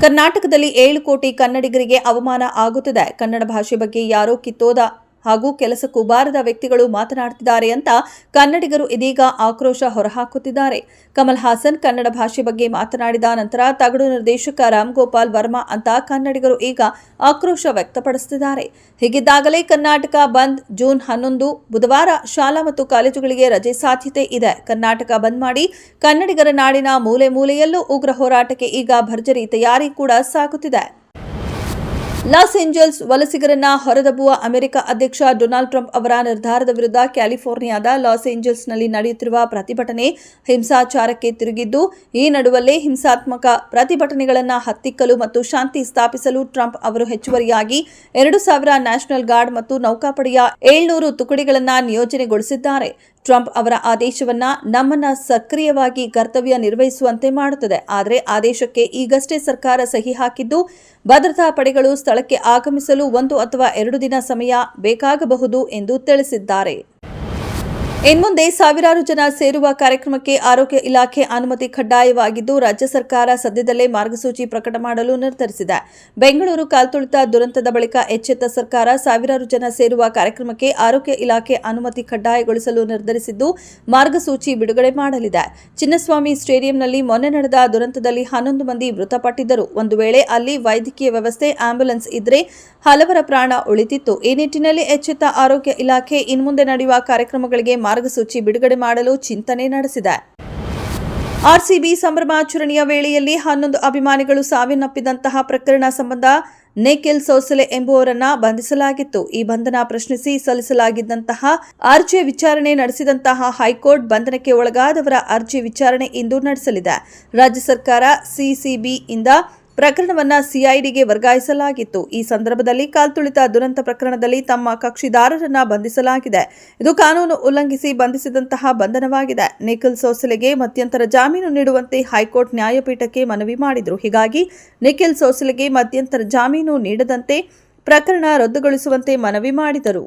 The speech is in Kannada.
ಕರ್ನಾಟಕದಲ್ಲಿ 7 ಕೋಟಿ ಕನ್ನಡಿಗರಿಗೆ ಅವಮಾನ ಆಗುತ್ತಿದೆ. ಕನ್ನಡ ಭಾಷೆ ಬಗ್ಗೆ ಯಾರೋ ಕಿತ್ತೋದ ಹಾಗೂ ಕೆಲಸಕ್ಕೂ ಬಾರದ ವ್ಯಕ್ತಿಗಳು ಮಾತನಾಡುತ್ತಿದ್ದಾರೆ ಅಂತ ಕನ್ನಡಿಗರು ಇದೀಗ ಆಕ್ರೋಶ ಹೊರಹಾಕುತ್ತಿದ್ದಾರೆ. ಕಮಲ್ ಹಾಸನ್ ಕನ್ನಡ ಭಾಷೆ ಬಗ್ಗೆ ಮಾತನಾಡಿದ ನಂತರ ತಗಡು ನಿರ್ದೇಶಕ ರಾಮ್ ಗೋಪಾಲ್ ವರ್ಮಾ ಅಂತ ಕನ್ನಡಿಗರು ಈಗ ಆಕ್ರೋಶ ವ್ಯಕ್ತಪಡಿಸುತ್ತಿದ್ದಾರೆ. ಹೀಗಿದ್ದಾಗಲೇ ಕರ್ನಾಟಕ ಬಂದ್ ಜೂನ್ 11 ಬುಧವಾರ ಶಾಲಾ ಮತ್ತು ಕಾಲೇಜುಗಳಿಗೆ ರಜೆ ಸಾಧ್ಯತೆ ಇದೆ. ಕರ್ನಾಟಕ ಬಂದ್ ಮಾಡಿ ಕನ್ನಡಿಗರ ನಾಡಿನ ಮೂಲೆ ಮೂಲೆಯಲ್ಲೂ ಉಗ್ರ ಹೋರಾಟಕ್ಕೆ ಈಗ ಭರ್ಜರಿ ತಯಾರಿ ಕೂಡ ಸಾಗುತ್ತಿದೆ. ಲಾಸ್ ಏಂಜಲ್ಸ್ ವಲಸಿಗರನ್ನ ಹೊರದಬ್ಬುವ ಅಮೆರಿಕ ಅಧ್ಯಕ್ಷ ಡೊನಾಲ್ಡ್ ಟ್ರಂಪ್ ಅವರ ನಿರ್ಧಾರದ ವಿರುದ್ಧ ಕ್ಯಾಲಿಫೋರ್ನಿಯಾದ ಲಾಸ್ ಏಂಜಲ್ಸ್ನಲ್ಲಿ ನಡೆಯುತ್ತಿರುವ ಪ್ರತಿಭಟನೆ ಹಿಂಸಾಚಾರಕ್ಕೆ ತಿರುಗಿದ್ದು, ಈ ನಡುವಲ್ಲೇ ಹಿಂಸಾತ್ಮಕ ಪ್ರತಿಭಟನೆಗಳನ್ನು ಹತ್ತಿಕ್ಕಲು ಮತ್ತು ಶಾಂತಿ ಸ್ಥಾಪಿಸಲು ಟ್ರಂಪ್ ಅವರು ಹೆಚ್ಚುವರಿಯಾಗಿ 2,000 ನ್ಯಾಷನಲ್ ಗಾರ್ಡ್ ಮತ್ತು ನೌಕಾಪಡೆಯ 700 ತುಕಡಿಗಳನ್ನು ನಿಯೋಜನೆಗೊಳಿಸಿದ್ದಾರೆ. ಟ್ರಂಪ್ ಅವರ ಆದೇಶವನ್ನ ನಮ್ಮನ್ನ ಸಕ್ರಿಯವಾಗಿ ಕರ್ತವ್ಯ ನಿರ್ವಹಿಸುವಂತೆ ಮಾಡುತ್ತದೆ. ಆದರೆ ಆದೇಶಕ್ಕೆ ಈಗಷ್ಟೇ ಸರ್ಕಾರ ಸಹಿ ಹಾಕಿದ್ದು, ಭದ್ರತಾ ಪಡೆಗಳು ಸ್ಥಳಕ್ಕೆ ಆಗಮಿಸಲು 1 ಅಥವಾ 2 ದಿನ ಸಮಯ ಬೇಕಾಗಬಹುದು ಎಂದು ತಿಳಿಸಿದ್ದಾರೆ. ಇನ್ಮುಂದೆ ಸಾವಿರಾರು ಜನ ಸೇರುವ ಕಾರ್ಯಕ್ರಮಕ್ಕೆ ಆರೋಗ್ಯ ಇಲಾಖೆ ಅನುಮತಿ ಕಡ್ಡಾಯವಾಗಿದ್ದು, ರಾಜ್ಯ ಸರ್ಕಾರ ಸದ್ಯದಲ್ಲೇ ಮಾರ್ಗಸೂಚಿ ಪ್ರಕಟ ಮಾಡಲು ನಿರ್ಧರಿಸಿದೆ. ಬೆಂಗಳೂರು ಕಾಲ್ತುಳಿತ ದುರಂತದ ಬಳಿಕ ಎಚ್ಚೆತ್ತ ಸರ್ಕಾರ ಸಾವಿರಾರು ಜನ ಸೇರುವ ಕಾರ್ಯಕ್ರಮಕ್ಕೆ ಆರೋಗ್ಯ ಇಲಾಖೆ ಅನುಮತಿ ಕಡ್ಡಾಯಗೊಳಿಸಲು ನಿರ್ಧರಿಸಿದ್ದು, ಮಾರ್ಗಸೂಚಿ ಬಿಡುಗಡೆ ಮಾಡಲಿದೆ. ಚಿನ್ನಸ್ವಾಮಿ ಸ್ಟೇಡಿಯಂನಲ್ಲಿ ಮೊನ್ನೆ ನಡೆದ ದುರಂತದಲ್ಲಿ 11 ಮಂದಿ ಮೃತಪಟ್ಟಿದ್ದರು. ಒಂದು ವೇಳೆ ಅಲ್ಲಿ ವೈದ್ಯಕೀಯ ವ್ಯವಸ್ಥೆ ಆಂಬ್ಯುಲೆನ್ಸ್ ಇದ್ರೆ ಹಲವರ ಪ್ರಾಣ ಉಳಿತಿತ್ತು. ಈ ನಿಟ್ಟಿನಲ್ಲಿ ಎಚ್ಚೆತ್ತ ಆರೋಗ್ಯ ಇಲಾಖೆ ಇನ್ಮುಂದೆ ನಡೆಯುವ ಕಾರ್ಯಕ್ರಮಗಳಿಗೆ ಮಾರ್ಗಸೂಚಿ ಬಿಡುಗಡೆ ಮಾಡಲು ಚಿಂತನೆ ನಡೆಸಿದೆ. ಆರ್ಸಿಬಿ ಸಂಭ್ರಮಾಚರಣೆಯ ವೇಳೆಯಲ್ಲಿ 11 ಅಭಿಮಾನಿಗಳು ಸಾವನ್ನಪ್ಪಿದಂತಹ ಪ್ರಕರಣ ಸಂಬಂಧ ನಿಖಿಲ್ ಸೋಸಲೆ ಎಂಬುವರನ್ನ ಬಂಧಿಸಲಾಗಿತ್ತು. ಈ ಬಂಧನ ಪ್ರಶ್ನಿಸಿ ಸಲ್ಲಿಸಲಾಗಿದ್ದಂತಹ ಅರ್ಜಿ ವಿಚಾರಣೆ ನಡೆಸಿದಂತಹ ಹೈಕೋರ್ಟ್ ಬಂಧನಕ್ಕೆ ಒಳಗಾದವರ ಅರ್ಜಿ ವಿಚಾರಣೆ ಇಂದು ನಡೆಸಲಿದೆ. ರಾಜ್ಯ ಸರ್ಕಾರ ಸಿಸಿಬಿಯಿಂದ ಪ್ರಕರಣವನ್ನ ಸಿಐಡಿಗೆ ವರ್ಗಾಯಿಸಲಾಗಿತ್ತು. ಈ ಸಂದರ್ಭದಲ್ಲಿ ಕಾಲ್ತುಳಿತ ದುರಂತ ಪ್ರಕರಣದಲ್ಲಿ ತಮ್ಮ ಕಕ್ಷಿದಾರರನ್ನ ಬಂಧಿಸಲಾಗಿದೆ. ಇದು ಕಾನೂನು ಉಲ್ಲಂಘಿಸಿ ಬಂಧಿಸಿದಂತಹ ಬಂಧನವಾಗಿದೆ. ನಿಖಿಲ್ ಸೋಸಲೆಗೆ ಮಧ್ಯಂತರ ಜಾಮೀನು ನೀಡುವಂತೆ ಹೈಕೋರ್ಟ್ ನ್ಯಾಯಪೀಠಕ್ಕೆ ಮನವಿ ಮಾಡಿದ್ರು. ಹೀಗಾಗಿ ನಿಖಿಲ್ ಸೋಸಲೆಗೆ ಮಧ್ಯಂತರ ಜಾಮೀನು ನೀಡದಂತೆ ಪ್ರಕರಣ ರದ್ದುಗೊಳಿಸುವಂತೆ ಮನವಿ ಮಾಡಿದರು.